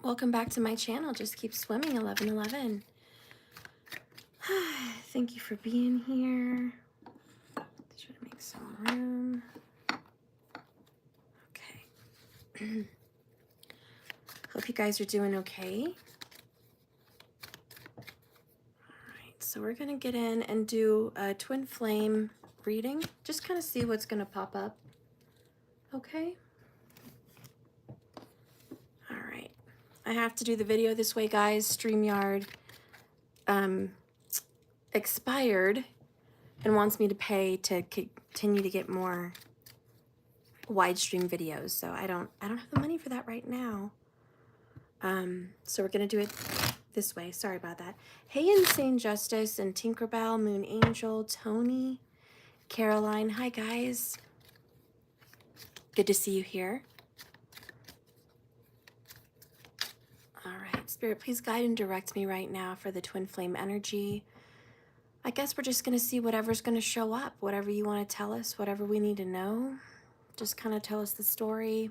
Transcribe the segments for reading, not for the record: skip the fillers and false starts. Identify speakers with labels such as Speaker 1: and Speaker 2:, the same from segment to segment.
Speaker 1: Welcome back to my channel. Just keep swimming, 1111. Thank you for being here. Try to make some room. Okay. Hope you guys are doing okay. All right, so we're gonna get in and do a twin flame reading. Just kind of see what's gonna pop up. Okay. All right. I have to do the video this way, guys. StreamYard expired and wants me to pay to continue to get more wide stream videos, so I don't have the money for that right now. So we're gonna do it this way. Sorry about that. Hey, Insane Justice and Tinkerbell, Moon Angel, Tony, Caroline. Hi guys. Good to see you here. All right, Spirit, please guide and direct me right now for the twin flame energy. I guess we're just gonna see whatever's gonna show up, whatever you want to tell us, whatever we need to know. Just kind of tell us the story.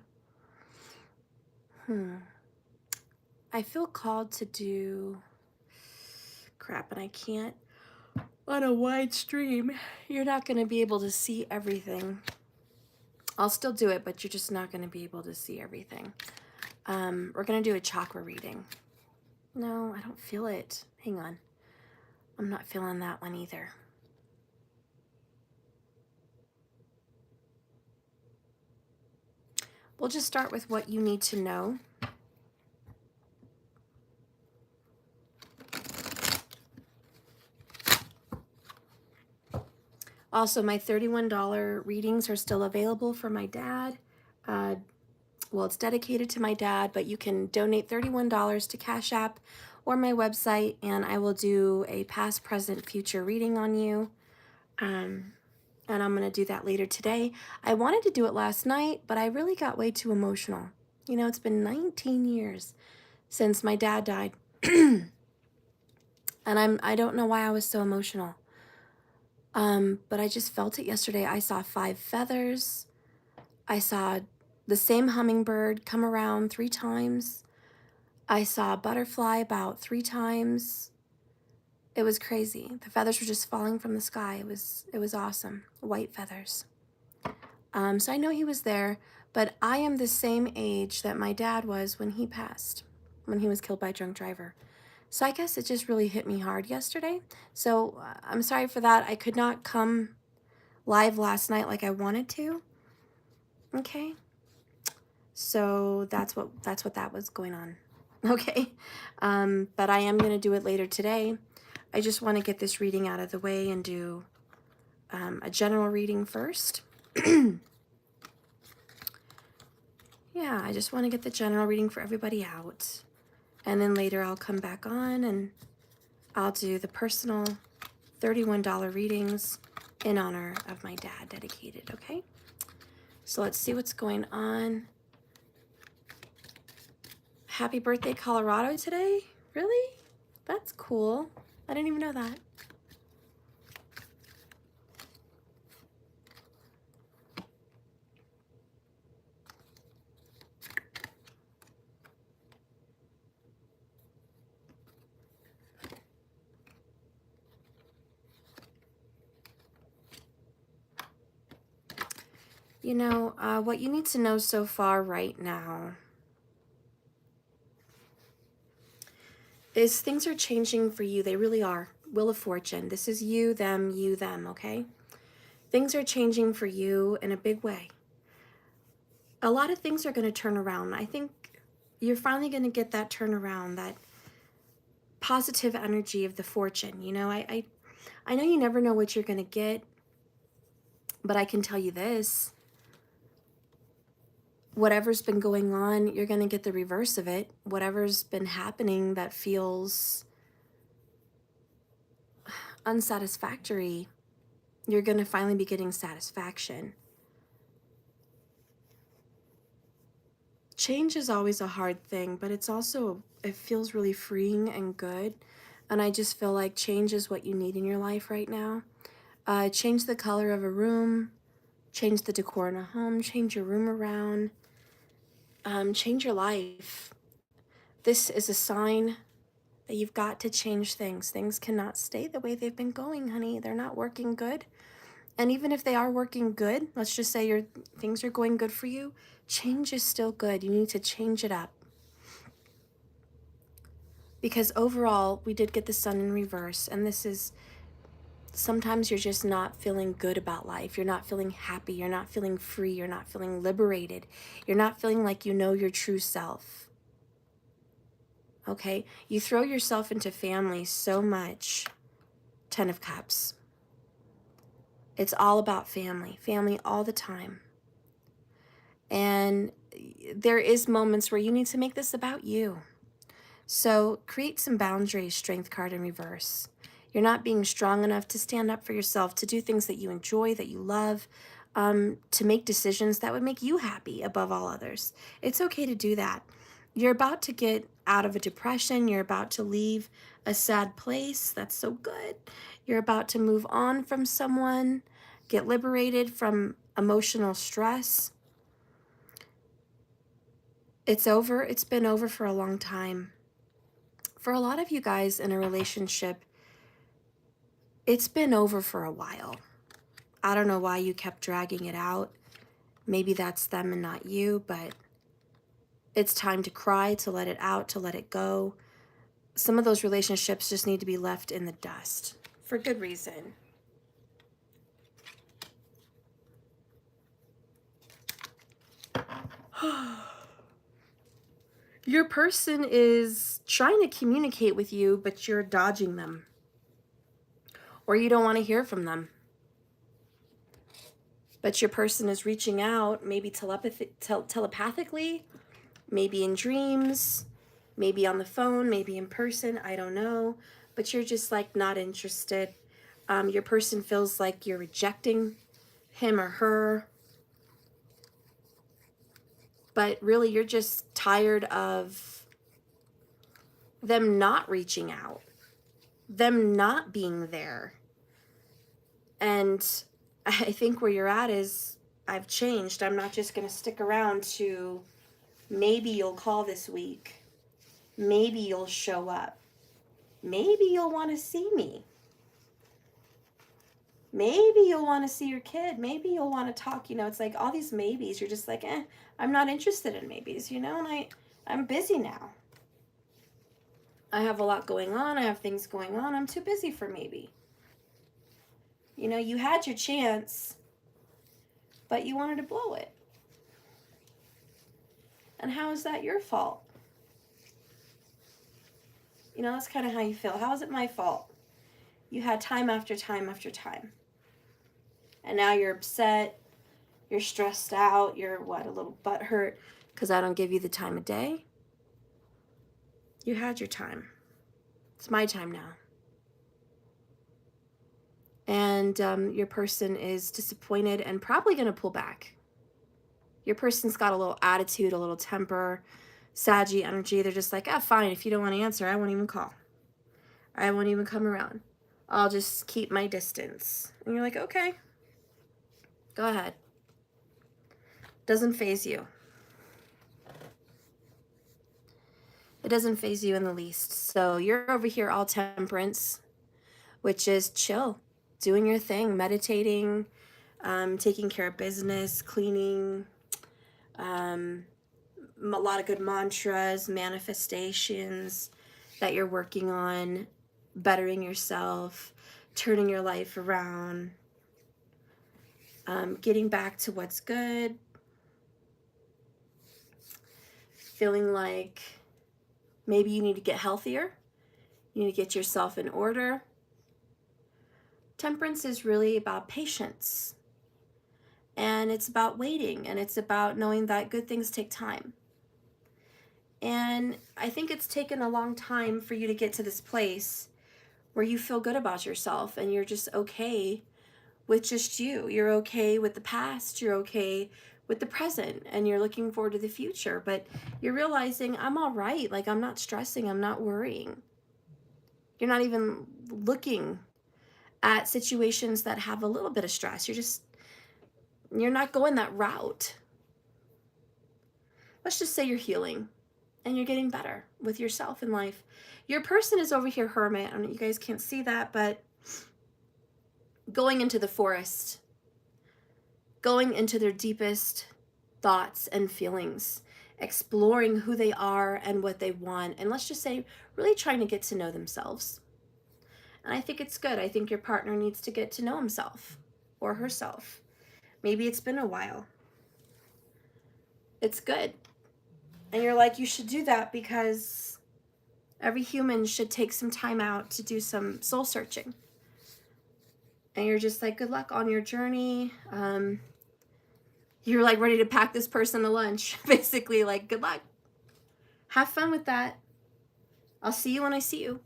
Speaker 1: I feel called to do crap, and I can't on a wide stream. You're not going to be able to see everything. I'll still do it, but you're just not going to be able to see everything. We're going to do a chakra reading. No, I don't feel it. Hang on. I'm not feeling that one either. We'll just start with what you need to know. Also, my $31 readings are still available for my dad. Well, it's dedicated to my dad, but you can donate $31 to Cash App or my website, and I will do a past, present, future reading on you. And I'm going to do that later today. I wanted to do it last night, but I really got way too emotional. You know, it's been 19 years since my dad died. And I don't know why I was so emotional. But I just felt it yesterday. I saw 5 feathers. I saw the same hummingbird come around 3 times. I saw a butterfly about 3 times. It was crazy. The feathers were just falling from the sky. It was awesome. White feathers. So I know he was there, but I am the same age that my dad was when he passed, when he was killed by a drunk driver. So I guess it just really hit me hard yesterday. So I'm sorry for that. I could not come live last night like I wanted to. Okay. So that's what that was going on. Okay. But I am going to do it later today. I just want to get this reading out of the way and do a general reading first. Yeah, I just want to get the general reading for everybody out. And then later I'll come back on and I'll do the personal $31 readings in honor of my dad, dedicated, okay? So let's see what's going on. Happy birthday, Colorado today? Really? That's cool. I didn't even know that. You know, what you need to know so far right now is things are changing for you. They really are. Wheel of Fortune. This is you, them, okay? Things are changing for you in a big way. A lot of things are going to turn around. I think you're finally going to get that turnaround, that positive energy of the fortune. You know, I know you never know what you're going to get, but I can tell you this. Whatever's been going on, you're going to get the reverse of it. Whatever's been happening that feels unsatisfactory, you're going to finally be getting satisfaction. Change is always a hard thing, but it's also, it feels really freeing and good. And I just feel like change is what you need in your life right now. Change the color of a room, change the decor in a home, change your room around, change your life. This is a sign that you've got to change things. Things cannot stay the way they've been going, honey. They're not working good. And even if they are working good, let's just say your things are going good for you, change is still good. You need to change it up. Because overall, we did get the sun in reverse, and this is, sometimes you're just not feeling good about life. You're not feeling happy. You're not feeling free. You're not feeling liberated. You're not feeling like you know your true self. Okay? You throw yourself into family so much. 10 of Cups. It's all about family. Family all the time. And there is moments where you need to make this about you. So create some boundaries, Strength card in reverse. You're not being strong enough to stand up for yourself, to do things that you enjoy, that you love, to make decisions that would make you happy above all others. It's okay to do that. You're about to get out of a depression. You're about to leave a sad place. That's so good. You're about to move on from someone, get liberated from emotional stress. It's over. It's been over for a long time. For a lot of you guys in a relationship, it's been over for a while. I don't know why you kept dragging it out. Maybe that's them and not you, but it's time to cry, to let it out, to let it go. Some of those relationships just need to be left in the dust for good reason. Your person is trying to communicate with you, but you're dodging them. Or you don't want to hear from them. But your person is reaching out, maybe telepathically, maybe in dreams, maybe on the phone, maybe in person, I don't know. But you're just like not interested. Your person feels like you're rejecting him or her. But really, you're just tired of them not reaching out, them not being there. And I think where you're at is, I've changed. I'm not just going to stick around to maybe you'll call this week. Maybe you'll show up. Maybe you'll want to see me. Maybe you'll want to see your kid. Maybe you'll want to talk. You know, it's like all these maybes. You're just like, I'm not interested in maybes, you know, and I'm busy now. I have a lot going on. I have things going on. I'm too busy for maybe. You know, you had your chance, but you wanted to blow it. And how is that your fault? You know, that's kind of how you feel. How is it my fault? You had time after time after time. And now you're upset. You're stressed out. You're a little butthurt because I don't give you the time of day. You had your time. It's my time now. And your person is disappointed and probably going to pull back. Your person's got a little attitude, a little temper, saggy energy. They're just like, fine, if you don't want to answer, I won't even call. I won't even come around. I'll just keep my distance. And you're like, okay, go ahead. Doesn't faze you. It doesn't faze you in the least. So you're over here all Temperance, which is chill, doing your thing, meditating, taking care of business, cleaning, a lot of good mantras, manifestations that you're working on, bettering yourself, turning your life around, getting back to what's good, feeling like maybe you need to get healthier, you need to get yourself in order. Temperance is really about patience, and it's about waiting, and it's about knowing that good things take time. And I think it's taken a long time for you to get to this place where you feel good about yourself and you're just okay with just you. You're okay with the past, you're okay with the present, and you're looking forward to the future. But you're realizing, I'm all right. Like, I'm not stressing, I'm not worrying. You're not even looking at situations that have a little bit of stress. You're not going that route. Let's just say you're healing. and you're getting better with yourself in life. Your person is over here, Hermit. I don't know, you guys can't see that, but going into the forest, going into their deepest thoughts and feelings, exploring who they are and what they want, and let's just say really trying to get to know themselves. And I think it's good. I think your partner needs to get to know himself or herself. Maybe it's been a while. It's good. And you're like, you should do that because every human should take some time out to do some soul searching. And you're just like, good luck on your journey. You're like ready to pack this person a lunch, basically, like, good luck. Have fun with that. I'll see you when I see you.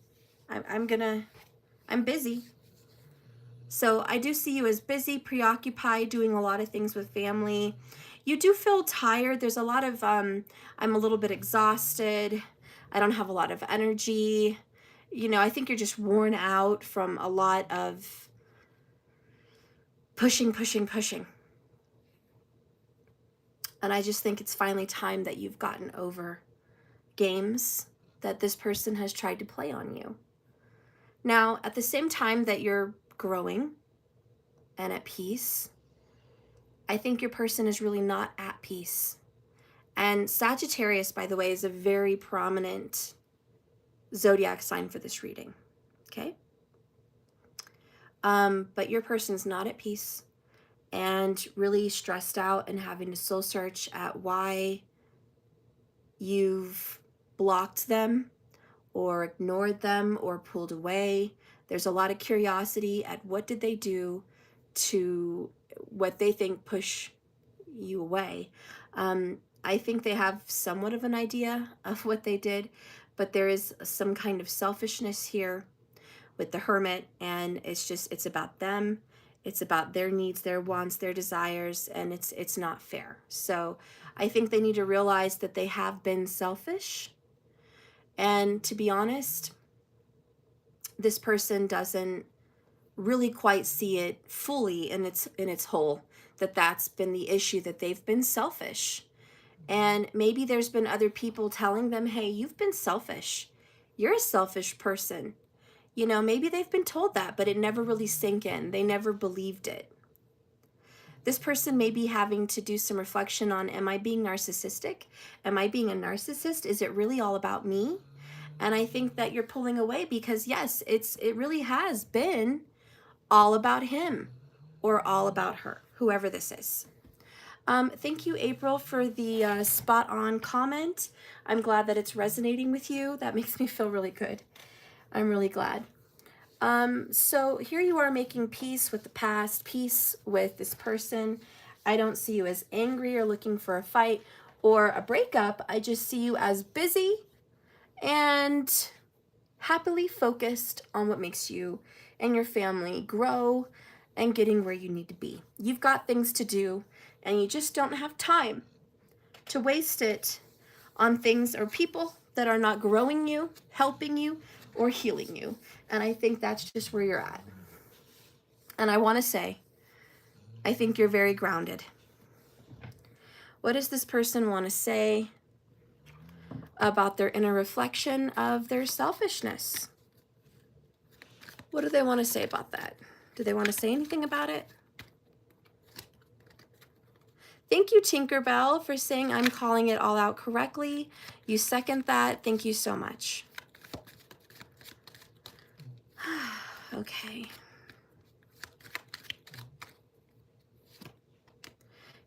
Speaker 1: I'm busy. So I do see you as busy, preoccupied, doing a lot of things with family. You do feel tired. There's a lot of, I'm a little bit exhausted. I don't have a lot of energy. You know, I think you're just worn out from a lot of pushing. And I just think it's finally time that you've gotten over games that this person has tried to play on you. Now, at the same time that you're growing and at peace, I think your person is really not at peace. And Sagittarius, by the way, is a very prominent zodiac sign for this reading, okay? But your person's not at peace and really stressed out and having to soul search at why you've blocked them or ignored them or pulled away. There's a lot of curiosity at what did they do to what they think push you away. I think they have somewhat of an idea of what they did, but there is some kind of selfishness here with the Hermit, and it's about them. It's about their needs, their wants, their desires, and it's not fair. So I think they need to realize that they have been selfish. And to be honest, this person doesn't really quite see it fully in its whole, that that's been the issue, that they've been selfish. And maybe there's been other people telling them, hey, you've been selfish. You're a selfish person. You know, maybe they've been told that, but it never really sank in. They never believed it. This person may be having to do some reflection on, am I being narcissistic? Am I being a narcissist? Is it really all about me? And I think that you're pulling away because, yes, it really has been all about him or all about her, whoever this is. Thank you, April, for the spot on comment. I'm glad that it's resonating with you. That makes me feel really good. I'm really glad. So here you are making peace with the past, peace with this person. I don't see you as angry or looking for a fight or a breakup. I just see you as busy and happily focused on what makes you and your family grow and getting where you need to be. You've got things to do and you just don't have time to waste it on things or people that are not growing you, helping you, or healing you. And I think that's just where you're at. And I want to say, I think you're very grounded. What does this person want to say about their inner reflection of their selfishness? What do they want to say about that? Do they want to say anything about it? Thank you, Tinkerbell, for saying I'm calling it all out correctly. You second that. Thank you so much. Okay.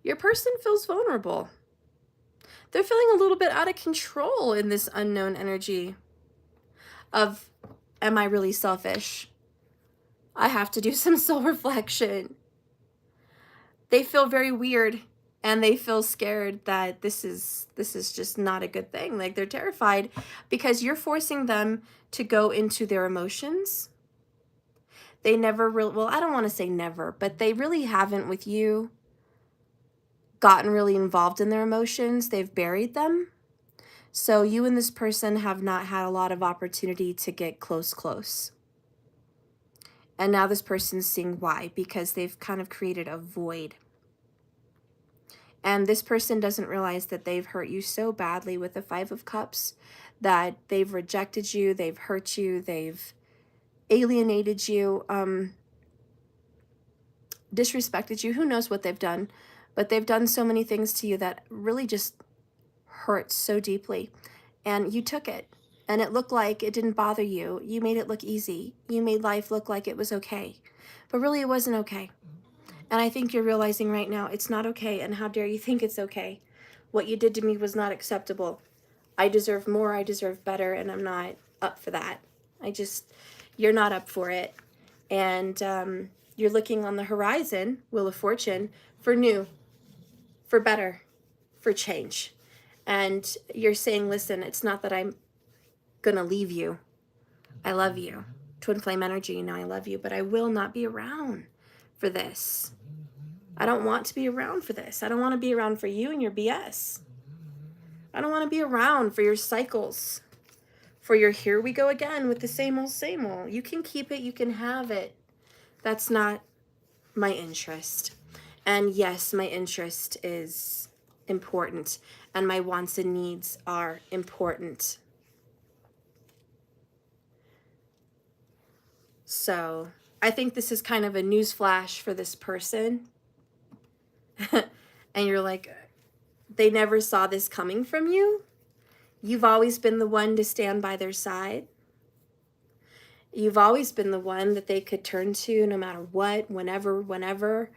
Speaker 1: Your person feels vulnerable. They're feeling a little bit out of control in this unknown energy of, am I really selfish? I have to do some soul reflection. They feel very weird and they feel scared that this is just not a good thing. Like they're terrified because you're forcing them to go into their emotions. They never really, well, I don't want to say never, but they really haven't with you gotten really involved in their emotions. They've buried them. So you and this person have not had a lot of opportunity to get close. And now this person's seeing why, because they've kind of created a void And this person doesn't realize that they've hurt you so badly with the Five of Cups, that they've rejected you, they've hurt you, they've alienated you, disrespected you. Who knows what they've done, but they've done so many things to you that really just hurt so deeply. And you took it, and it looked like it didn't bother you. You made it look easy. You made life look like it was okay, but really it wasn't okay. And I think you're realizing right now it's not okay, and how dare you think it's okay. What you did to me was not acceptable. I deserve more, I deserve better, and I'm not up for that. You're not up for it. And you're looking on the horizon, Wheel of Fortune, for new, for better, for change. And you're saying, listen, it's not that I'm gonna leave you. I love you. Twin flame energy, you know I love you, but I will not be around for this. I don't want to be around for this. I don't want to be around for you and your BS. I don't want to be around for your cycles, for your here we go again with the same old, same old. You can keep it, you can have it. That's not my interest. And yes, my interest is important, and my wants and needs are important. So I think this is kind of a news flash for this person. And you're like, they never saw this coming from you. You've always been the one to stand by their side. You've always been the one that they could turn to no matter what, whenever.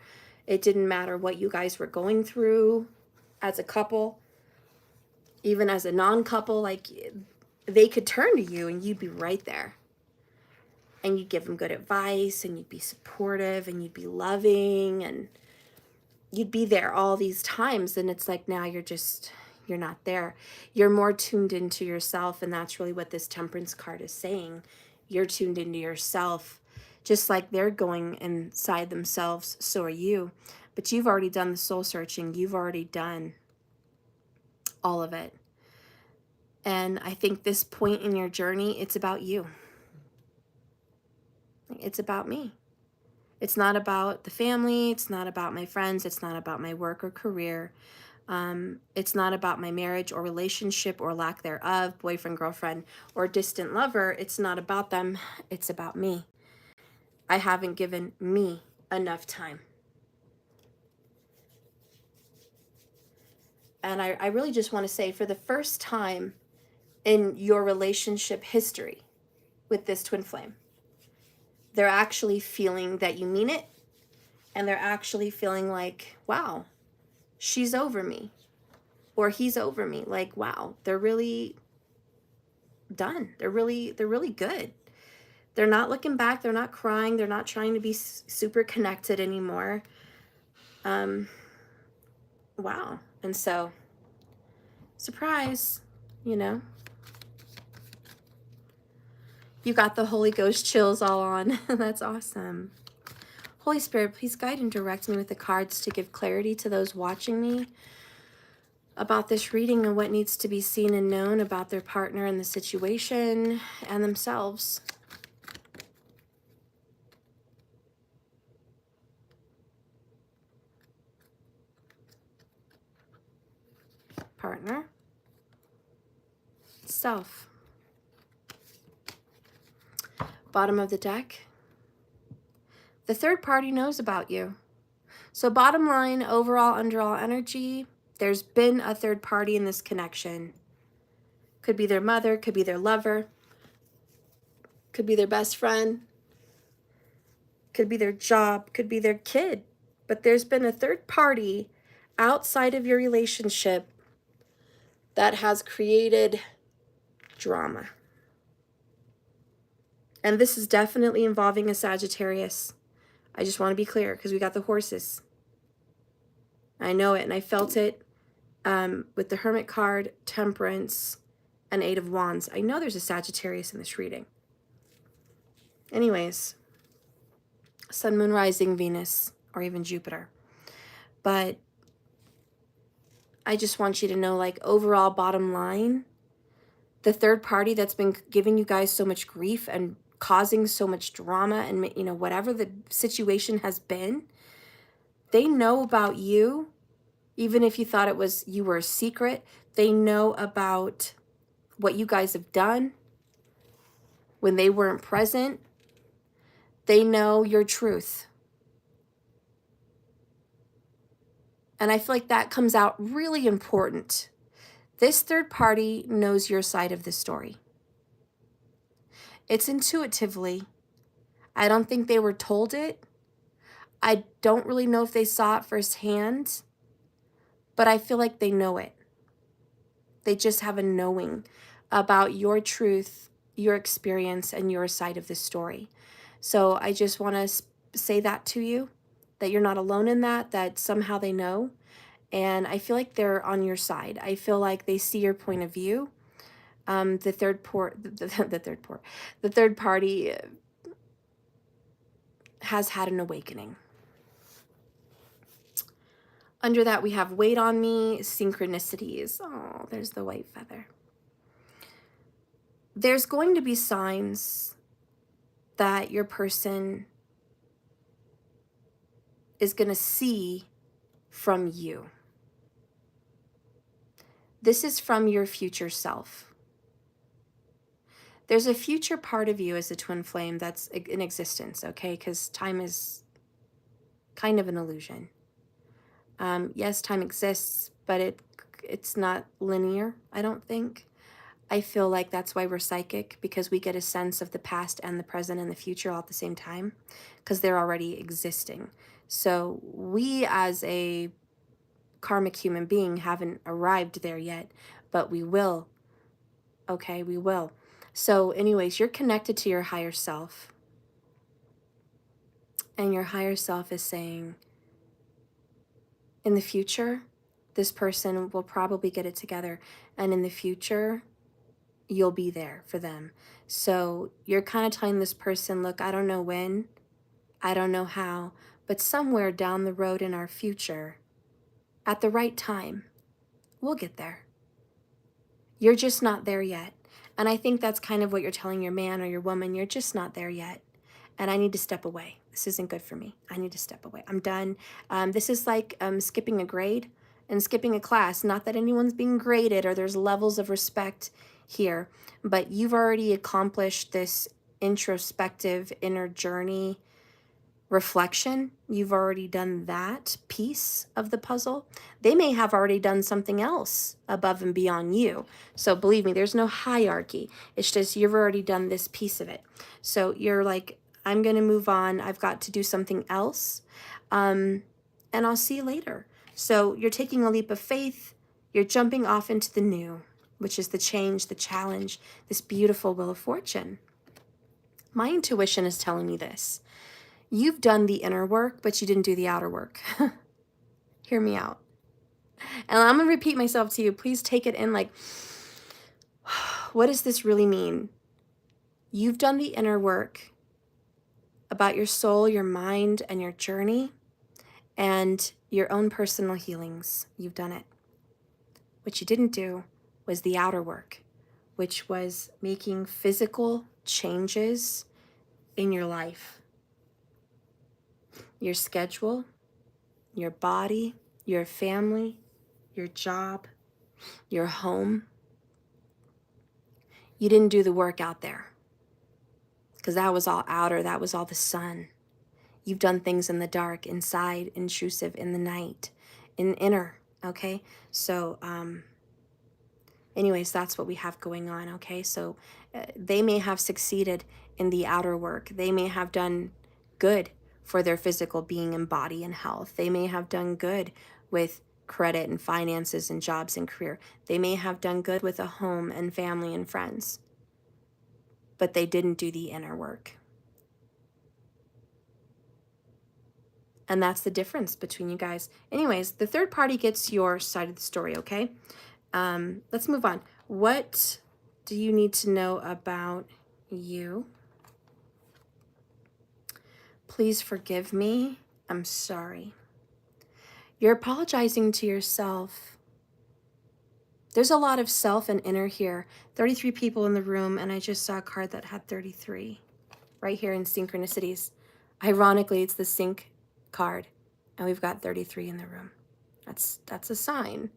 Speaker 1: It didn't matter what you guys were going through as a couple, even as a non-couple, like they could turn to you and you'd be right there. And you'd give them good advice, and you'd be supportive, and you'd be loving, and you'd be there all these times. And it's like now you're not there. You're more tuned into yourself, and that's really what this Temperance card is saying. You're tuned into yourself. Just like they're going inside themselves, so are you. But you've already done the soul searching. You've already done all of it. And I think this point in your journey, it's about you. It's about me. It's not about the family. It's not about my friends. It's not about my work or career. It's not about my marriage or relationship or lack thereof, boyfriend, girlfriend, or distant lover. It's not about them. It's about me. I haven't given me enough time. And I really just want to say, for the first time in your relationship history with this twin flame, they're actually feeling that you mean it, and they're actually feeling like, wow, she's over me, or he's over me. Like, wow, they're really done. They're really good. They're not looking back. They're not crying. They're not trying to be super connected anymore. Wow. And so, surprise, you know. You got the Holy Ghost chills all on. That's awesome. Holy Spirit, please guide and direct me with the cards to give clarity to those watching me about this reading and what needs to be seen and known about their partner and the situation and themselves. Partner. Self. Bottom of the deck. The third party knows about you. So bottom line, overall, underall energy, there's been a third party in this connection. Could be their mother, could be their lover, could be their best friend, could be their job, could be their kid. But there's been a third party outside of your relationship that has created drama. And this is definitely involving a Sagittarius. I just want to be clear because we got the horses. I know it, and I felt it with the Hermit card, Temperance, and Eight of Wands. I know there's a Sagittarius in this reading. Anyways, Sun, Moon, Rising, Venus, or even Jupiter. But I just want you to know, like, overall bottom line, the third party that's been giving you guys so much grief and causing so much drama and, you know, whatever the situation has been, they know about you Even if you thought you were a secret, they know about what you guys have done when they weren't present. They know your truth. And I feel like that comes out really important. This third party knows your side of the story. It's intuitively. I don't think they were told it. I don't really know if they saw it firsthand, but I feel like they know it. They just have a knowing about your truth, your experience, and your side of the story. So I just want to say that to you, that you're not alone in that somehow they know. And I feel like they're on your side. I feel like they see your point of view. The third party has had an awakening. Under that, we have wait on me, synchronicities. Oh, there's the white feather. There's going to be signs that your person is going to see from you. This is from your future self. There's a future part of you as a twin flame that's in existence, okay? Because time is kind of an illusion. Yes, time exists, but it's not linear, I don't think. I feel like that's why we're psychic, because we get a sense of the past and the present and the future all at the same time, because they're already existing. So we as a karmic human being haven't arrived there yet, but we will. Okay, we will. So anyways, you're connected to your higher self. And your higher self is saying, in the future, this person will probably get it together. And in the future, you'll be there for them. So you're kind of telling this person, look, I don't know when, I don't know how, but somewhere down the road in our future, at the right time, we'll get there. You're just not there yet. And I think that's kind of what you're telling your man or your woman. You're just not there yet. And I need to step away. This isn't good for me. I need to step away. I'm done. This is like skipping a grade and skipping a class. Not that anyone's being graded or there's levels of respect here, but you've already accomplished this introspective inner journey reflection. You've already done that piece of the puzzle. They may have already done something else above and beyond you. So believe me, there's no hierarchy. It's just you've already done this piece of it. So you're like, I'm going to move on. I've got to do something else. And I'll see you later. So you're taking a leap of faith. You're jumping off into the new, which is the change, the challenge, this beautiful wheel of fortune. My intuition is telling me this. You've done the inner work, but you didn't do the outer work. Hear me out. And I'm going to repeat myself to you. Please take it in like, what does this really mean? You've done the inner work about your soul, your mind, and your journey, and your own personal healings. You've done it. What you didn't do was the outer work, which was making physical changes in your life. Your schedule, your body, your family, your job, your home. You didn't do the work out there because that was all outer, that was all the sun. You've done things in the dark, inside, intrusive, in the night, in inner, okay? So, anyways, that's what we have going on, okay? So they may have succeeded in the outer work. They may have done good for their physical being and body and health. They may have done good with credit and finances and jobs and career. They may have done good with a home and family and friends, but they didn't do the inner work. And that's the difference between you guys. Anyways, the third party gets your side of the story, okay? Let's move on. What do you need to know about you? Please forgive me. I'm sorry. You're apologizing to yourself. There's a lot of self and inner here. 33 people in the room, and I just saw a card that had 33 right here in synchronicities. Ironically, it's the sync card, and we've got 33 in the room. That's a sign.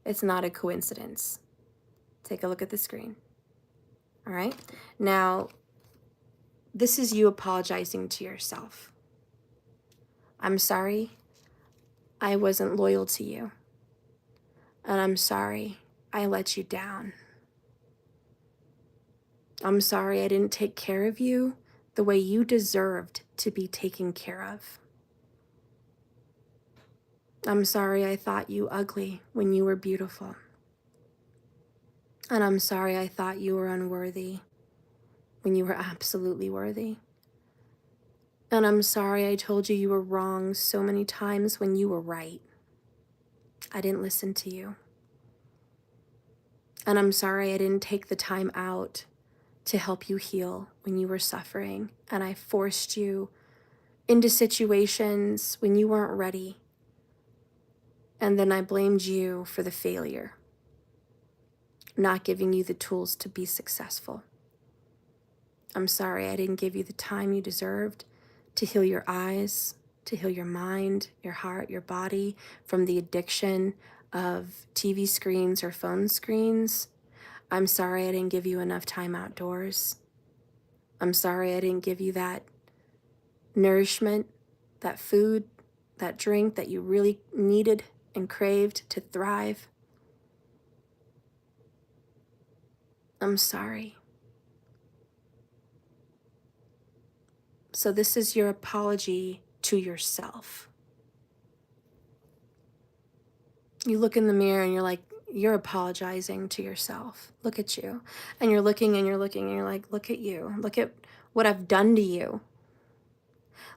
Speaker 1: It's not a coincidence. Take a look at the screen. All right? Now, this is you apologizing to yourself. I'm sorry I wasn't loyal to you. And I'm sorry I let you down. I'm sorry I didn't take care of you the way you deserved to be taken care of. I'm sorry I thought you ugly when you were beautiful. And I'm sorry I thought you were unworthy when you were absolutely worthy. And I'm sorry I told you you were wrong so many times when you were right. I didn't listen to you. And I'm sorry I didn't take the time out to help you heal when you were suffering. And I forced you into situations when you weren't ready. And then I blamed you for the failure, not giving you the tools to be successful. I'm sorry I didn't give you the time you deserved to heal your eyes, to heal your mind, your heart, your body from the addiction of TV screens or phone screens. I'm sorry I didn't give you enough time outdoors. I'm sorry I didn't give you that nourishment, that food, that drink that you really needed and craved to thrive. I'm sorry. So this is your apology to yourself. You look in the mirror and you're like, you're apologizing to yourself. Look at you. And you're looking and you're looking and you're like, look at you. Look at what I've done to you.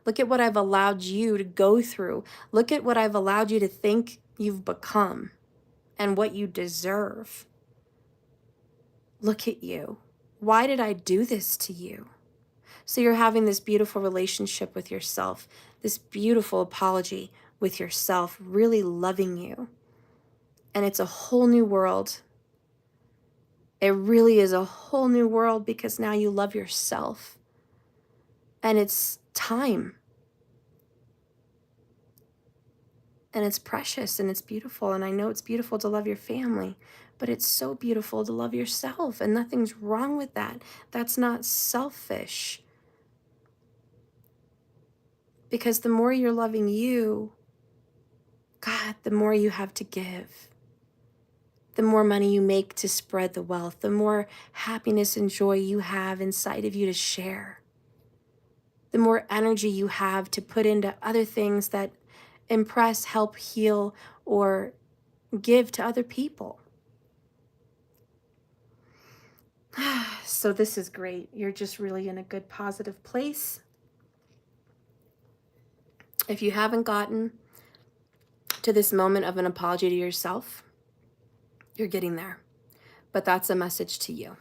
Speaker 1: Look at what I've allowed you to go through. Look at what I've allowed you to think you've become and what you deserve. Look at you. Why did I do this to you? So you're having this beautiful relationship with yourself, this beautiful apology with yourself, really loving you. And it's a whole new world. It really is a whole new world because now you love yourself. And it's time. And it's precious and it's beautiful. And I know it's beautiful to love your family, but it's so beautiful to love yourself. And nothing's wrong with that. That's not selfish. Because the more you're loving you, God, the more you have to give. The more money you make to spread the wealth, the more happiness and joy you have inside of you to share. The more energy you have to put into other things that impress, help heal, or give to other people. So this is great. You're just really in a good, positive place. If you haven't gotten to this moment of an apology to yourself, you're getting there. But that's a message to you.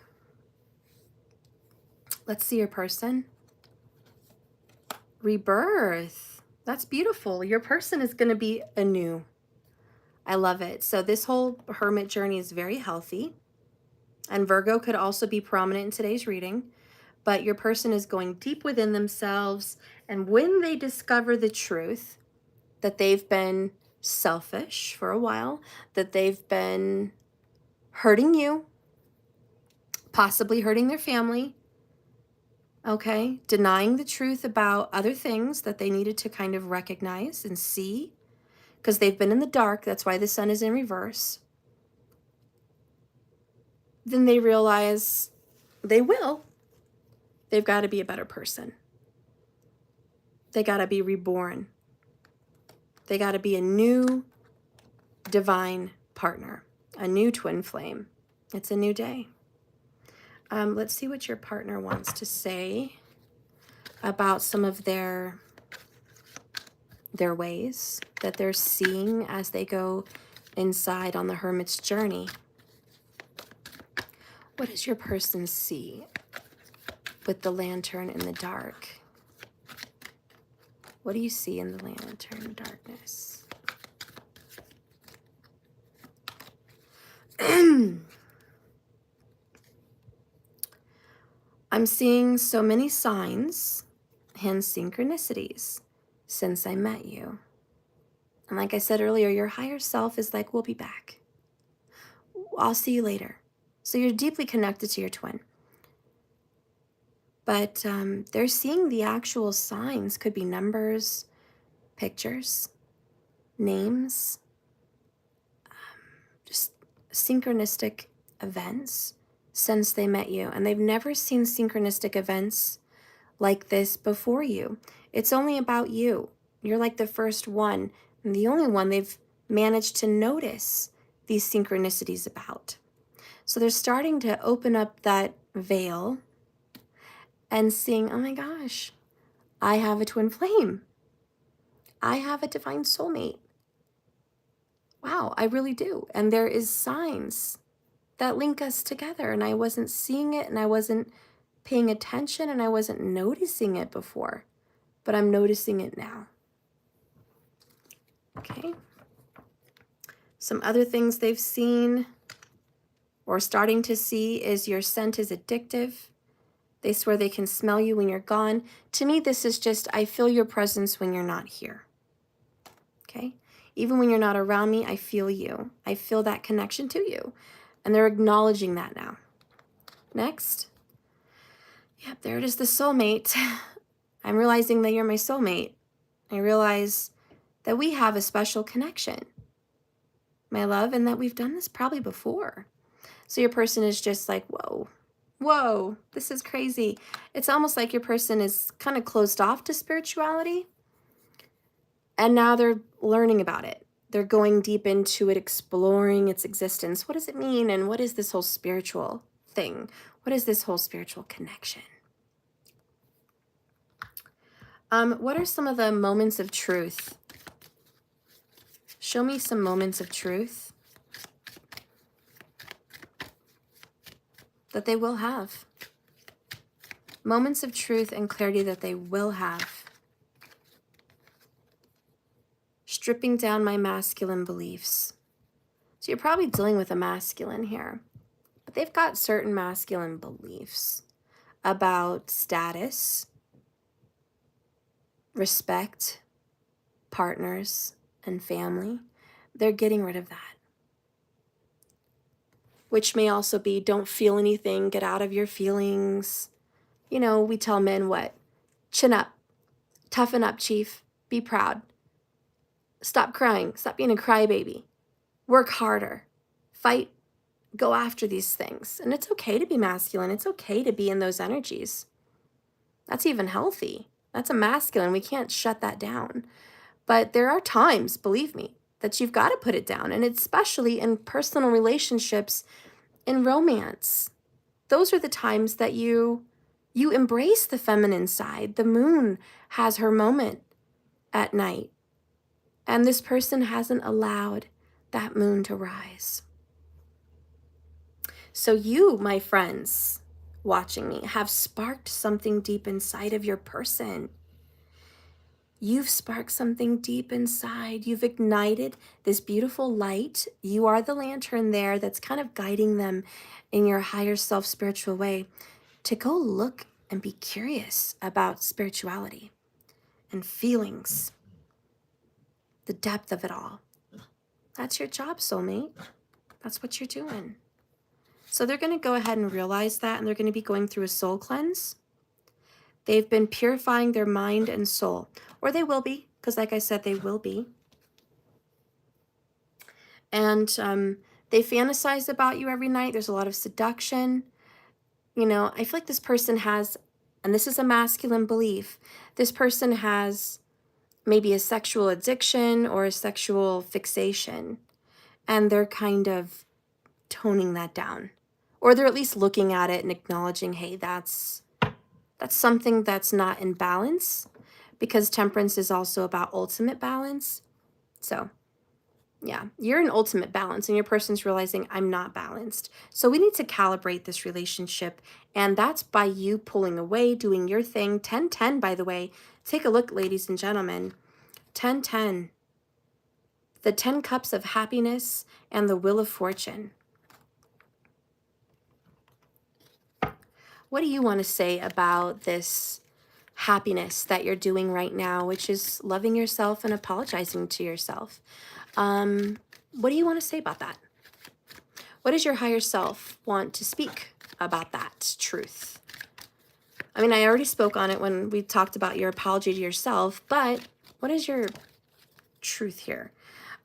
Speaker 1: Let's see your person. Rebirth. That's beautiful. Your person is going to be anew. I love it. So this whole hermit journey is very healthy. And Virgo could also be prominent in today's reading. But your person is going deep within themselves. And when they discover the truth that they've been selfish for a while, that they've been hurting you, possibly hurting their family, okay, denying the truth about other things that they needed to kind of recognize and see, because they've been in the dark, that's why the sun is in reverse, then they realize they've got to be a better person. They got to be reborn. They got to be a new divine partner, a new twin flame. It's a new day. Let's see what your partner wants to say about some of their ways that they're seeing as they go inside on the hermit's journey. What does your person see with the lantern in the dark? What do you see in the lantern darkness? I'm seeing so many signs and synchronicities since I met you. And like I said earlier, your higher self is like, we'll be back. I'll see you later. So you're deeply connected to your twin. But they're seeing the actual signs, could be numbers, pictures, names, just synchronistic events since they met you. And they've never seen synchronistic events like this before you. It's only about you. You're like the first one and the only one they've managed to notice these synchronicities about. So they're starting to open up that veil and seeing, oh my gosh, I have a twin flame. I have a divine soulmate. Wow, I really do. And there is signs that link us together, and I wasn't seeing it, and I wasn't paying attention, and I wasn't noticing it before, but I'm noticing it now. Okay. Some other things they've seen or starting to see is your scent is addictive. They swear they can smell you when you're gone. To me, this is just, I feel your presence when you're not here. Okay? Even when you're not around me, I feel you. I feel that connection to you. And they're acknowledging that now. Next. Yep, there it is, the soulmate. I'm realizing that you're my soulmate. I realize that we have a special connection, my love, and that we've done this probably before. So your person is just like, whoa, this is crazy. It's almost like your person is kind of closed off to spirituality. And now they're learning about it. They're going deep into it, exploring its existence. What does it mean? And what is this whole spiritual thing? What is this whole spiritual connection? What are some of the moments of truth? Show me some moments of truth that they will have. Moments of truth and clarity that they will have. Stripping down my masculine beliefs. So you're probably dealing with a masculine here, but they've got certain masculine beliefs about status, respect, partners, and family. They're getting rid of that. Which may also be, don't feel anything, get out of your feelings. You know, we tell men what? Chin up, toughen up, chief, be proud. Stop crying, stop being a crybaby. Work harder, fight, go after these things. And it's okay to be masculine. It's okay to be in those energies. That's even healthy. That's a masculine. We can't shut that down. But there are times, believe me, that you've got to put it down. And especially in personal relationships, in romance. Those are the times that you embrace the feminine side. The moon has her moment at night. And this person hasn't allowed that moon to rise. So you, my friends, watching me, have sparked something deep inside of your person. You've sparked something deep inside. You've ignited this beautiful light. You are the lantern there that's kind of guiding them in your higher self spiritual way to go look and be curious about spirituality and feelings, the depth of it all. That's your job, soulmate. That's what you're doing. So they're going to go ahead and realize that, and they're going to be going through a soul cleanse. They've been purifying their mind and soul, or they will be, because like I said, they will be. And they fantasize about you every night. There's a lot of seduction. You know, I feel like this person has, and this is a masculine belief, this person has maybe a sexual addiction or a sexual fixation, and they're kind of toning that down. Or they're at least looking at it and acknowledging, hey, that's something that's not in balance, because temperance is also about ultimate balance. So yeah, you're in ultimate balance and your person's realizing I'm not balanced. So we need to calibrate this relationship, and that's by you pulling away, doing your thing. 10-10, by the way. Take a look, ladies and gentlemen. 10-10. The 10 cups of happiness and the wheel of fortune. What do you want to say about this happiness that you're doing right now, which is loving yourself and apologizing to yourself. What do you want to say about that? What does your higher self want to speak about that truth? I mean, I already spoke on it when we talked about your apology to yourself, but what is your truth here?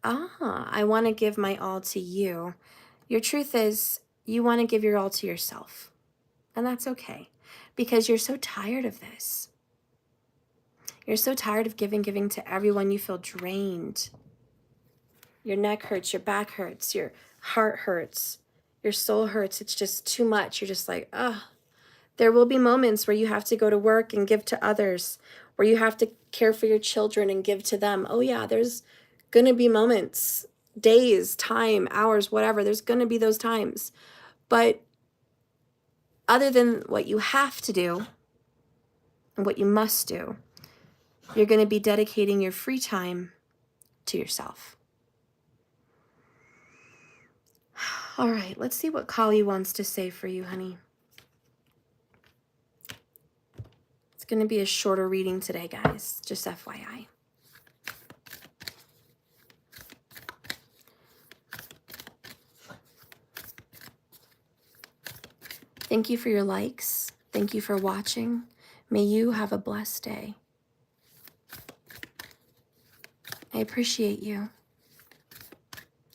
Speaker 1: I want to give my all to you. Your truth is you want to give your all to yourself. And that's okay, because you're so tired of this. You're so tired of giving to everyone. You feel drained. Your neck hurts, your back hurts, your heart hurts, your soul hurts. It's just too much. You're just like, ugh. There will be moments where you have to go to work and give to others, where you have to care for your children and give to them. Oh yeah, there's going to be moments, days, time, hours, whatever. There's going to be those times. But other than what you have to do and what you must do, you're going to be dedicating your free time to yourself. All right, let's see what Kali wants to say for you, honey. It's going to be a shorter reading today, guys, just FYI. Thank you for your likes. Thank you for watching. May you have a blessed day. I appreciate you.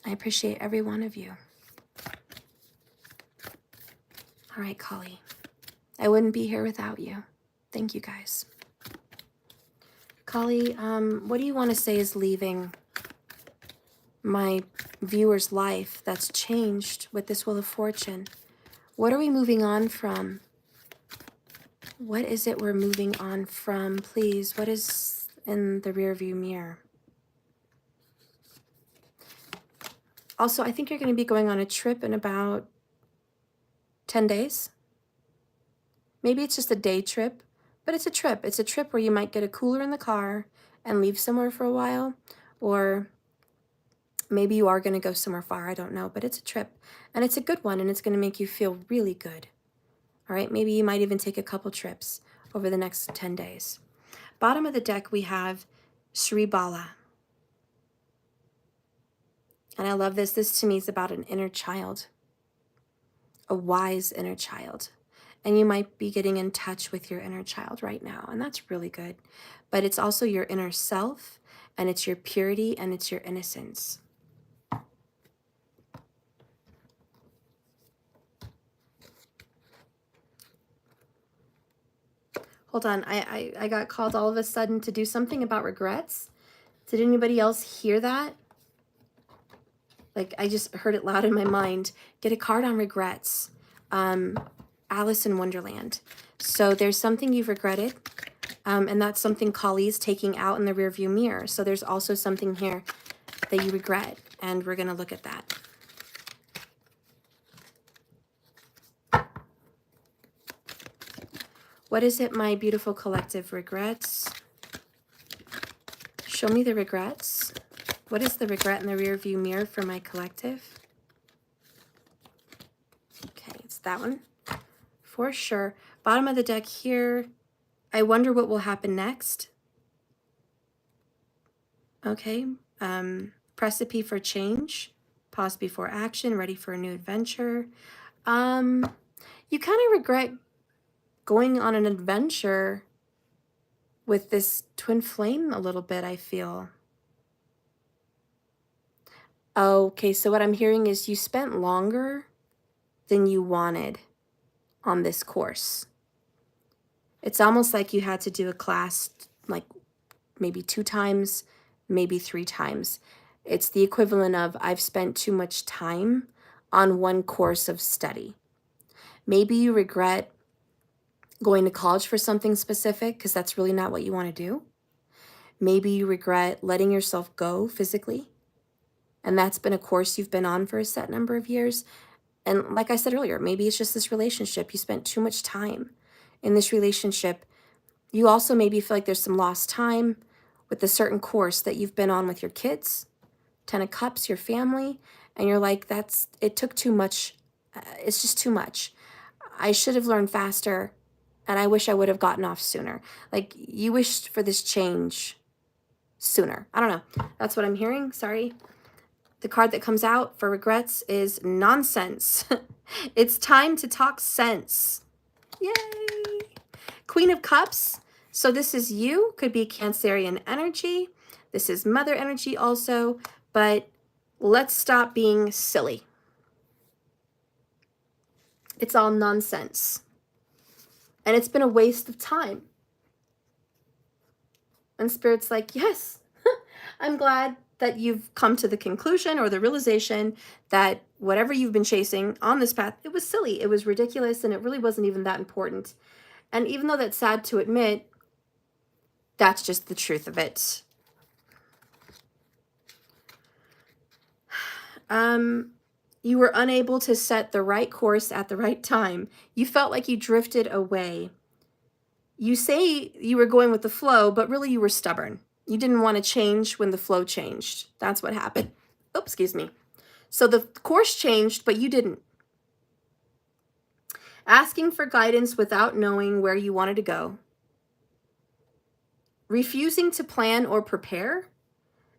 Speaker 1: I appreciate every one of you. All right, Kali. I wouldn't be here without you. Thank you, guys. Kali, what do you want to say is leaving my viewer's life that's changed with this Wheel of Fortune? What are we moving on from? What is it we're moving on from? Please, what is in the rearview mirror? Also, I think you're going to be going on a trip in about 10 days. Maybe it's just a day trip, but it's a trip. It's a trip where you might get a cooler in the car and leave somewhere for a while, or maybe you are going to go somewhere far. I don't know, but it's a trip, and it's a good one, and it's going to make you feel really good. All right, maybe you might even take a couple trips over the next 10 days. Bottom of the deck, we have Sri Bala. And I love this. This to me is about an inner child, a wise inner child. And you might be getting in touch with your inner child right now, and that's really good. But it's also your inner self, and it's your purity, and it's your innocence. Hold on, I got called all of a sudden to do something about regrets. Did anybody else hear that? Like, I just heard it loud in my mind. Get a card on regrets. Alice in Wonderland. So there's something you've regretted, and that's something Kali's taking out in the rearview mirror. So there's also something here that you regret, and we're going to look at that. What is it, my beautiful collective regrets? Show me the regrets. What is the regret in the rearview mirror for my collective? Okay, it's that one. For sure. Bottom of the deck here, I wonder what will happen next. Okay. Precipice for change. Pause before action. Ready for a new adventure. You kind of regret going on an adventure with this twin flame a little bit, I feel. Okay, so what I'm hearing is you spent longer than you wanted on this course. It's almost like you had to do a class like maybe 2 times, maybe 3 times. It's the equivalent of I've spent too much time on one course of study. Maybe you regret going to college for something specific because that's really not what you want to do. Maybe you regret letting yourself go physically, and that's been a course you've been on for a set number of years. And like I said earlier, maybe it's just this relationship. You spent too much time in this relationship. You also maybe feel like there's some lost time with a certain course that you've been on with your kids, 10 of Cups, your family, and you're like, it took too much. It's just too much. I should have learned faster And I wish I would have gotten off sooner. Like, you wished for this change sooner. I don't know. That's what I'm hearing. Sorry. The card that comes out for regrets is nonsense. It's time to talk sense. Yay! Queen of Cups. So this is you. Could be Cancerian energy. This is mother energy also. But let's stop being silly. It's all nonsense. And it's been a waste of time. And Spirit's like, yes, I'm glad that you've come to the conclusion or the realization that whatever you've been chasing on this path, it was silly, it was ridiculous, and it really wasn't even that important. And even though that's sad to admit, that's just the truth of it. You were unable to set the right course at the right time. You felt like you drifted away. You say you were going with the flow, but really you were stubborn. You didn't want to change when the flow changed. That's what happened. Oops, excuse me. So the course changed, but you didn't. Asking for guidance without knowing where you wanted to go. Refusing to plan or prepare,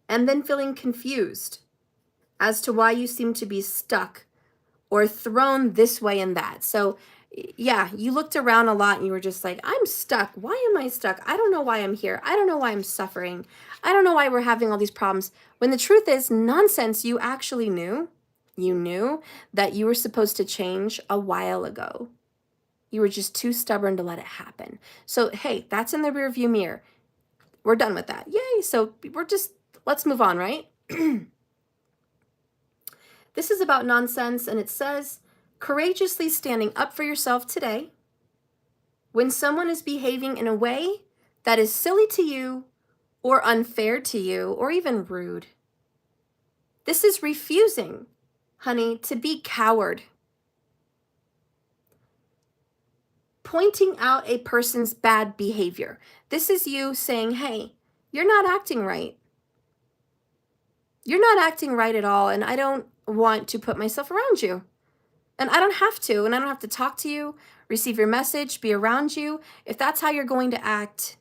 Speaker 1: and then feeling confused as to why you seem to be stuck or thrown this way and that. So yeah, you looked around a lot and you were just like, I'm stuck. Why am I stuck? I don't know why I'm here. I don't know why I'm suffering. I don't know why we're having all these problems. When the truth is, nonsense, you actually knew. You knew that you were supposed to change a while ago. You were just too stubborn to let it happen. So hey, that's in the rearview mirror. We're done with that. Yay. So let's move on, right? This is about nonsense, and it says, courageously standing up for yourself today when someone is behaving in a way that is silly to you or unfair to you or even rude. This is refusing, honey, to be coward. Pointing out a person's bad behavior. This is you saying, hey, you're not acting right. You're not acting right at all, and I don't want to put myself around you. And I don't have to, and I don't have to talk to you, receive your message, be around you. If that's how you're going to act,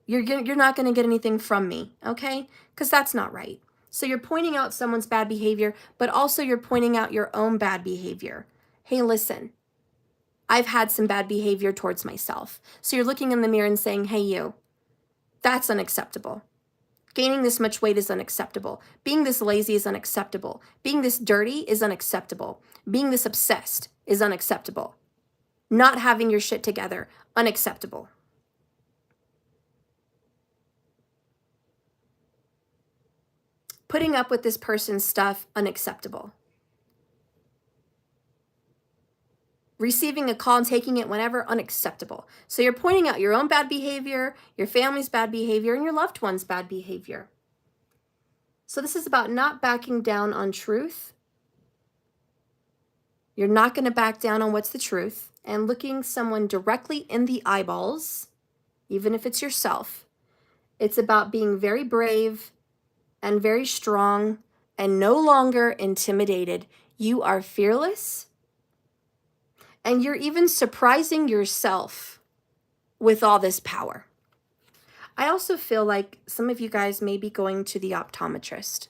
Speaker 1: you're not going to get anything from me, okay? Because that's not right. So you're pointing out someone's bad behavior, but also you're pointing out your own bad behavior. Hey, listen, I've had some bad behavior towards myself. So you're looking in the mirror and saying, hey, you, that's unacceptable. Gaining this much weight is unacceptable. Being this lazy is unacceptable. Being this dirty is unacceptable. Being this obsessed is unacceptable. Not having your shit together, unacceptable. Putting up with this person's stuff, unacceptable. Receiving a call and taking it whenever, unacceptable. So you're pointing out your own bad behavior, your family's bad behavior, and your loved one's bad behavior. So this is about not backing down on truth. You're not going to back down on what's the truth, and looking someone directly in the eyeballs, even if it's yourself. It's about being very brave and very strong and no longer intimidated. You are fearless. And you're even surprising yourself with all this power. I also feel like some of you guys may be going to the optometrist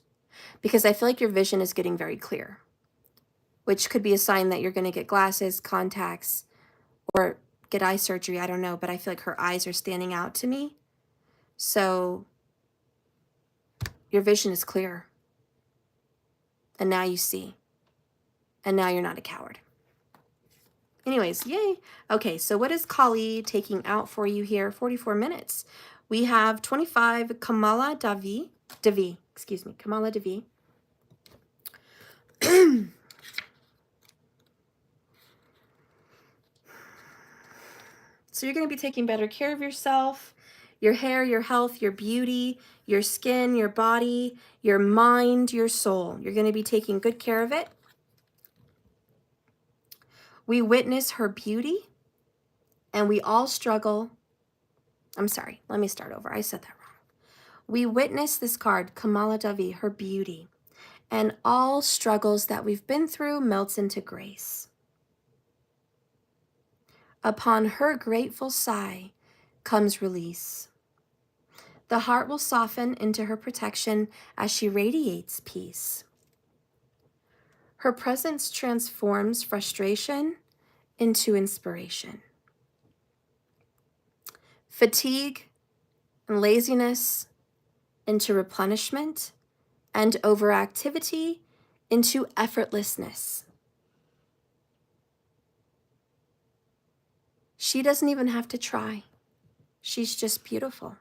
Speaker 1: because I feel like your vision is getting very clear, which could be a sign that you're going to get glasses, contacts, or get eye surgery. I don't know, but I feel like her eyes are standing out to me. So your vision is clear. And now you see. And now you're not a coward. Anyways, yay. Okay, so what is Kali taking out for you here? 44 minutes. We have 25 Kamala Devi. Kamala Devi. So you're going to be taking better care of yourself, your hair, your health, your beauty, your skin, your body, your mind, your soul. You're going to be taking good care of it. We witness her beauty, and we all struggle. I'm sorry, let me start over. I said that wrong. We witness this card, Kamala Devi, her beauty, and all struggles that we've been through melts into grace. Upon her grateful sigh comes release. The heart will soften into her protection as she radiates peace. Her presence transforms frustration into inspiration. Fatigue and laziness into replenishment, and overactivity into effortlessness. She doesn't even have to try. She's just beautiful.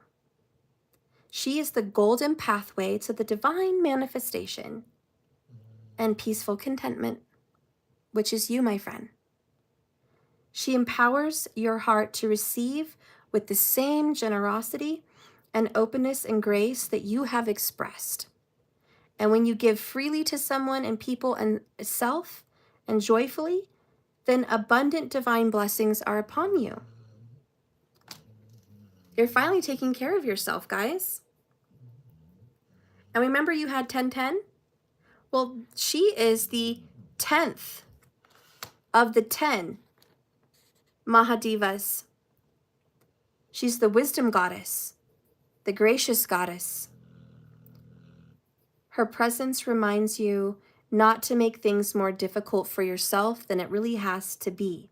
Speaker 1: She is the golden pathway to the divine manifestation and peaceful contentment, which is you, my friend. She empowers your heart to receive with the same generosity and openness and grace that you have expressed. And when you give freely to someone and people and self and joyfully, then abundant divine blessings are upon you. You're finally taking care of yourself, guys. And remember you had 1010? Well, she is the 10th of the 10 Mahadevas. She's the wisdom goddess, the gracious goddess. Her presence reminds you not to make things more difficult for yourself than it really has to be.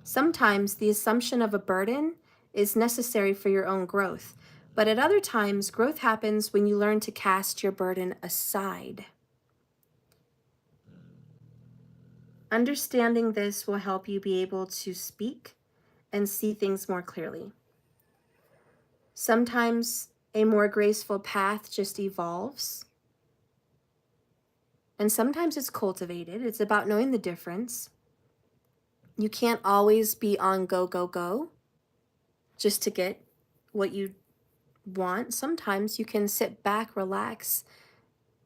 Speaker 1: Sometimes the assumption of a burden is necessary for your own growth, but at other times, growth happens when you learn to cast your burden aside. Understanding this will help you be able to speak and see things more clearly. Sometimes a more graceful path just evolves, and sometimes it's cultivated. It's about knowing the difference. You can't always be on go, go, go just to get what you want. Sometimes you can sit back, relax,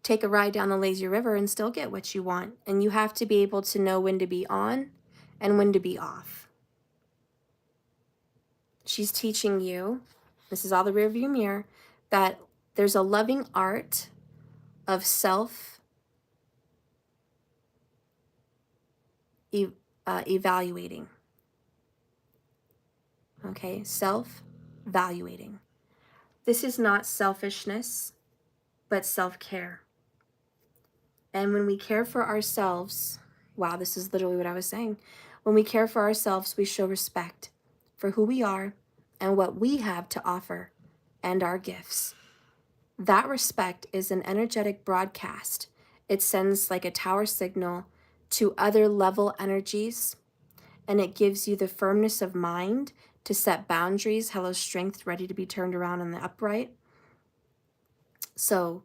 Speaker 1: take a ride down the lazy river and still get what you want. And you have to be able to know when to be on and when to be off. She's teaching you, this is all the rearview mirror, that there's a loving art of evaluating. Okay, self-valuating. This is not selfishness, but self-care. And when we care for ourselves, wow, this is literally what I was saying. When we care for ourselves, we show respect for who we are and what we have to offer and our gifts. That respect is an energetic broadcast. It sends like a tower signal to other level energies, and it gives you the firmness of mind to set boundaries, hello, strength ready to be turned around in the upright. So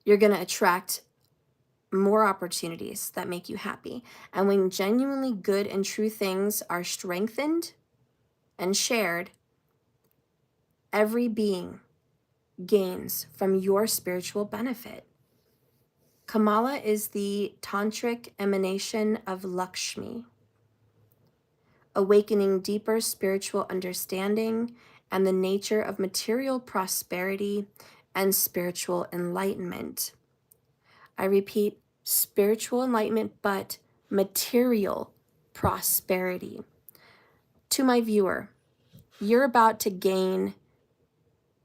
Speaker 1: you're going to attract more opportunities that make you happy. And when genuinely good and true things are strengthened and shared, every being gains from your spiritual benefit. Kamala is the tantric emanation of Lakshmi, awakening deeper spiritual understanding and the nature of material prosperity and spiritual enlightenment. I repeat, spiritual enlightenment, but material prosperity. To my viewer, you're about to gain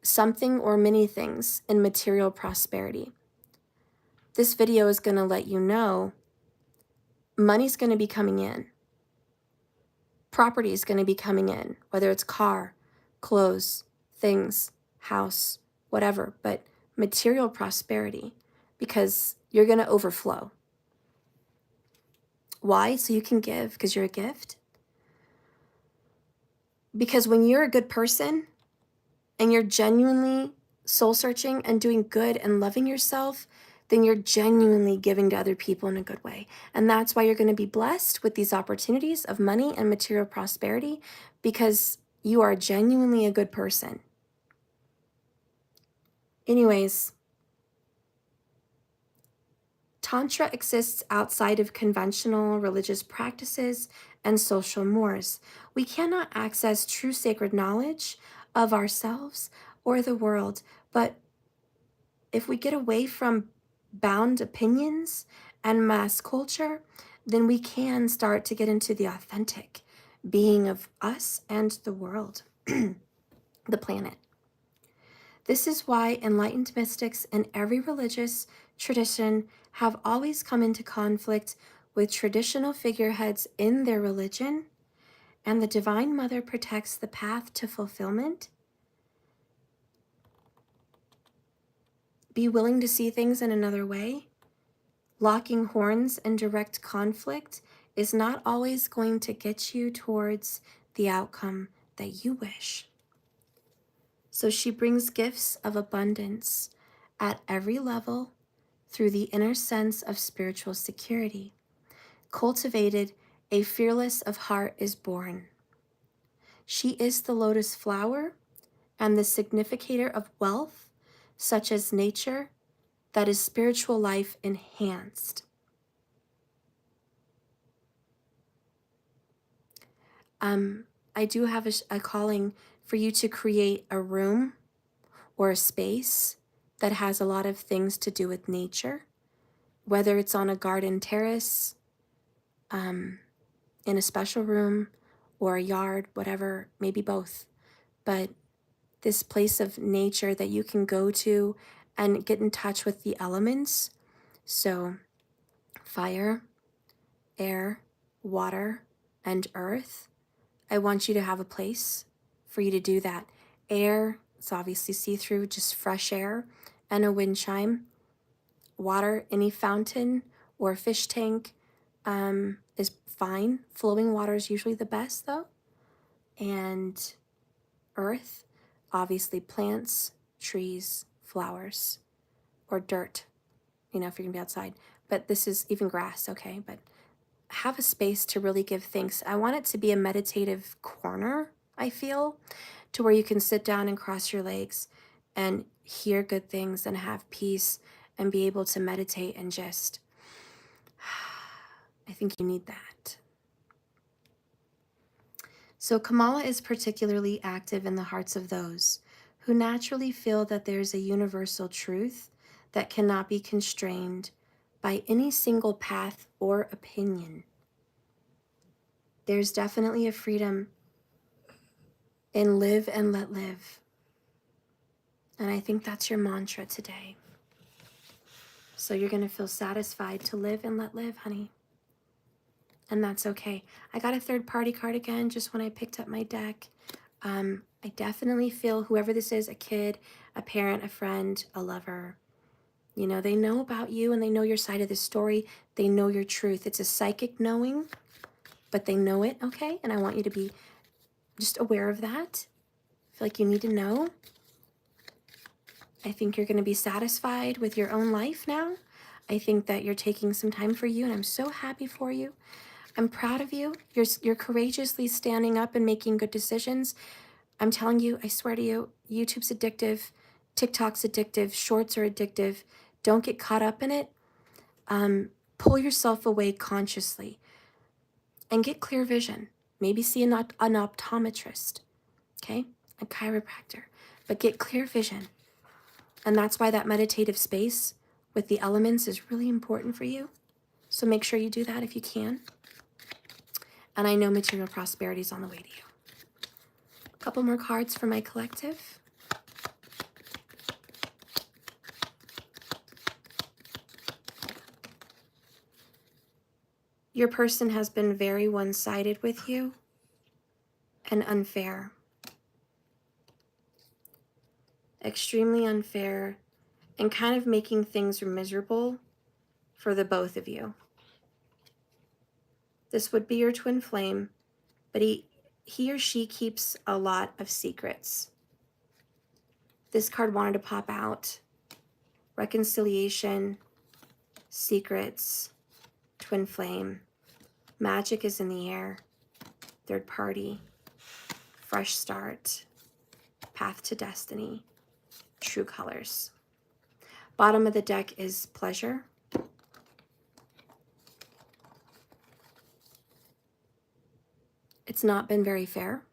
Speaker 1: something or many things in material prosperity. This video is going to let you know money's going to be coming in. Property is going to be coming in, whether it's car, clothes, things, house, whatever, but material prosperity, because you're going to overflow. Why? So you can give, because you're a gift. Because when you're a good person and you're genuinely soul searching and doing good and loving yourself, then you're genuinely giving to other people in a good way. And that's why you're going to be blessed with these opportunities of money and material prosperity, because you are genuinely a good person. Anyways, Tantra exists outside of conventional religious practices and social mores. We cannot access true sacred knowledge of ourselves or the world, but if we get away from bound opinions and mass culture, then we can start to get into the authentic being of us and the world, the planet. This is why enlightened mystics in every religious tradition have always come into conflict with traditional figureheads in their religion, and the Divine Mother protects the path to fulfillment. Be willing to see things in another way. Locking horns and direct conflict is not always going to get you towards the outcome that you wish. So she brings gifts of abundance at every level through the inner sense of spiritual security. Cultivated, a fearless of heart is born. She is the lotus flower and the significator of wealth, such as nature, that is spiritual life enhanced. I do have a calling for you to create a room or a space that has a lot of things to do with nature, whether it's on a garden terrace, in a special room, or a yard, whatever, maybe both. But this place of nature that you can go to and get in touch with the elements. So fire, air, water, and earth. I want you to have a place for you to do that. Air, it's obviously see-through, just fresh air, and a wind chime. Water, any fountain or fish tank is fine. Flowing water is usually the best though. And earth, obviously plants, trees, flowers, or dirt, if you're gonna be outside. But this is even grass, okay? But have a space to really give thanks. I want it to be a meditative corner, I feel, to where you can sit down and cross your legs and hear good things and have peace and be able to meditate and just, I think you need that. So Kamala is particularly active in the hearts of those who naturally feel that there's a universal truth that cannot be constrained by any single path or opinion. There's definitely a freedom in live and let live. And I think that's your mantra today. So you're going to feel satisfied to live and let live, honey. And that's okay. I got a third-party card again just when I picked up my deck. I definitely feel whoever this is, a kid, a parent, a friend, a lover, they know about you and they know your side of the story. They know your truth. It's a psychic knowing, but they know it, okay? And I want you to be just aware of that. I feel like you need to know. I think you're going to be satisfied with your own life now. I think that you're taking some time for you, and I'm so happy for you. I'm proud of you. You're courageously standing up and making good decisions. I'm telling you, I swear to you, YouTube's addictive, TikTok's addictive, shorts are addictive. Don't get caught up in it. Pull yourself away consciously and get clear vision. Maybe see an optometrist, okay? A chiropractor, but get clear vision. And that's why that meditative space with the elements is really important for you. So make sure you do that if you can. And I know material prosperity is on the way to you. A couple more cards for my collective. Your person has been very one-sided with you and unfair. Extremely unfair and kind of making things miserable for the both of you. This would be your twin flame, but he or she keeps a lot of secrets. This card wanted to pop out. Reconciliation, secrets, twin flame. Magic is in the air. Third party, fresh start, path to destiny, true colors. Bottom of the deck is pleasure. It's not been very fair.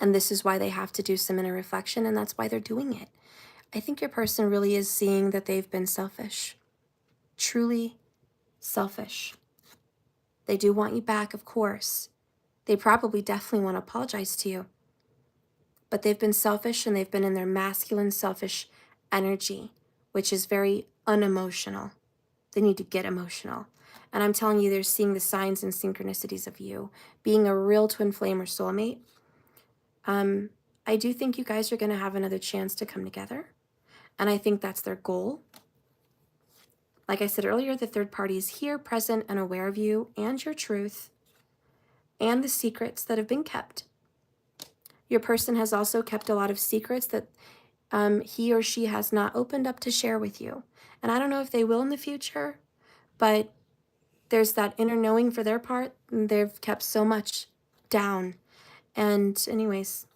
Speaker 1: And this is why they have to do some inner reflection, and that's why they're doing it. I think your person really is seeing that they've been selfish. Truly selfish. They do want you back, of course. They probably definitely want to apologize to you. But they've been selfish, and they've been in their masculine, selfish energy, which is very unemotional. They need to get emotional. And I'm telling you, they're seeing the signs and synchronicities of you being a real twin flame or soulmate. I do think you guys are going to have another chance to come together. And I think that's their goal. Like I said earlier, the third party is here, present, and aware of you and your truth and the secrets that have been kept. Your person has also kept a lot of secrets that he or she has not opened up to share with you. And I don't know if they will in the future, but there's that inner knowing for their part. And they've kept so much down. And anyways,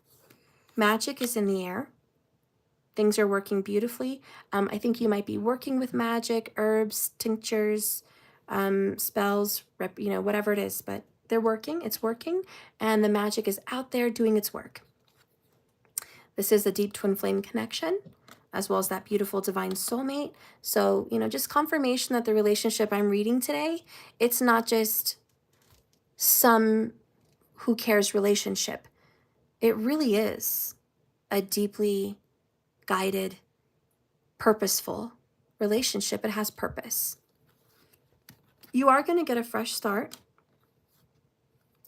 Speaker 1: magic is in the air. Things are working beautifully. I think you might be working with magic, herbs, tinctures, spells, whatever it is, but they're working, it's working, and the magic is out there doing its work. This is a deep twin flame connection, as well as that beautiful divine soulmate. So, just confirmation that the relationship I'm reading today, it's not just some who cares relationship. It really is a deeply guided, purposeful relationship. It has purpose. You are going to get a fresh start,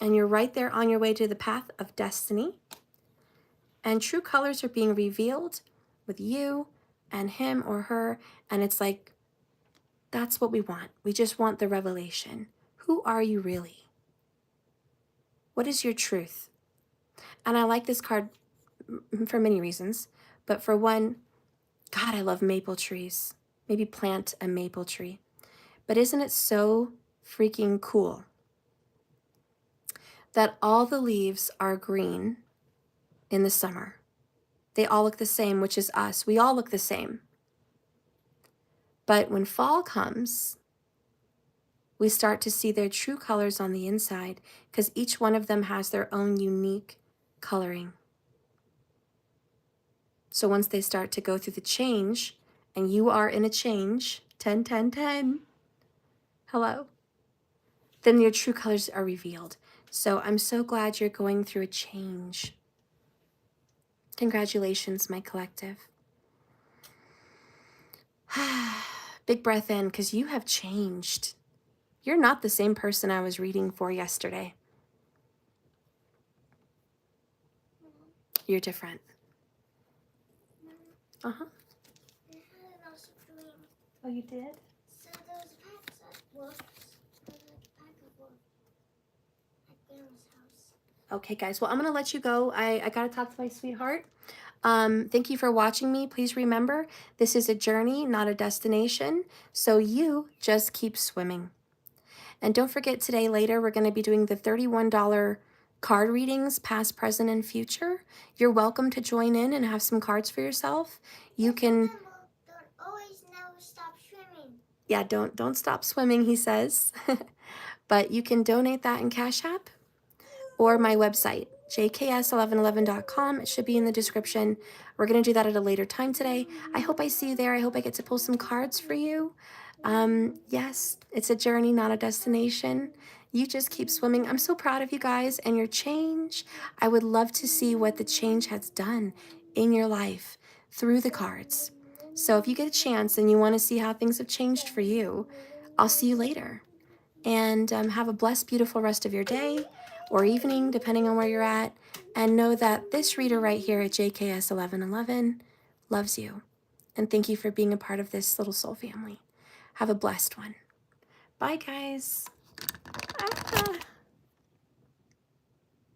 Speaker 1: and you're right there on your way to the path of destiny. And true colors are being revealed with you and him or her, and it's like, that's what we want. We just want the revelation. Who are you really? What is your truth? And I like this card for many reasons, but for one, God, I love maple trees. Maybe plant a maple tree. But isn't it so freaking cool that all the leaves are green in the summer? They all look the same, which is us. We all look the same. But when fall comes, we start to see their true colors on the inside, because each one of them has their own unique coloring. So once they start to go through the change, and you are in a change, 10, 10, 10, hello, then your true colors are revealed. So I'm so glad you're going through a change. Congratulations, my collective. Big breath in, because you have changed. You're not the same person I was reading for yesterday. You're different. Uh-huh.
Speaker 2: I had also dream.
Speaker 1: Oh, you did?
Speaker 2: So there was packs of books. There was like a pack of books at Grandma's house.
Speaker 1: Okay, guys. Well, I'm going to let you go. I got to talk to my sweetheart. Thank you for watching me. Please remember, this is a journey, not a destination. So you just keep swimming. And don't forget, today, later, we're going to be doing the $31 card readings, past, present, and future. You're welcome to join in and have some cards for yourself. You can...
Speaker 2: Don't always never stop swimming.
Speaker 1: Yeah, don't stop swimming, he says. But you can donate that in Cash App or my website, jks1111.com. It should be in the description. We're going to do that at a later time today. I hope I see you there. I hope I get to pull some cards for you. Yes, it's a journey, not a destination. You just keep swimming. I'm so proud of you guys and your change. I would love to see what the change has done in your life through the cards. So if you get a chance and you want to see how things have changed for you, I'll see you later. And have a blessed, beautiful rest of your day or evening, depending on where you're at. And know that this reader right here at JKS1111 loves you. And thank you for being a part of this little soul family. Have a blessed one. Bye, guys.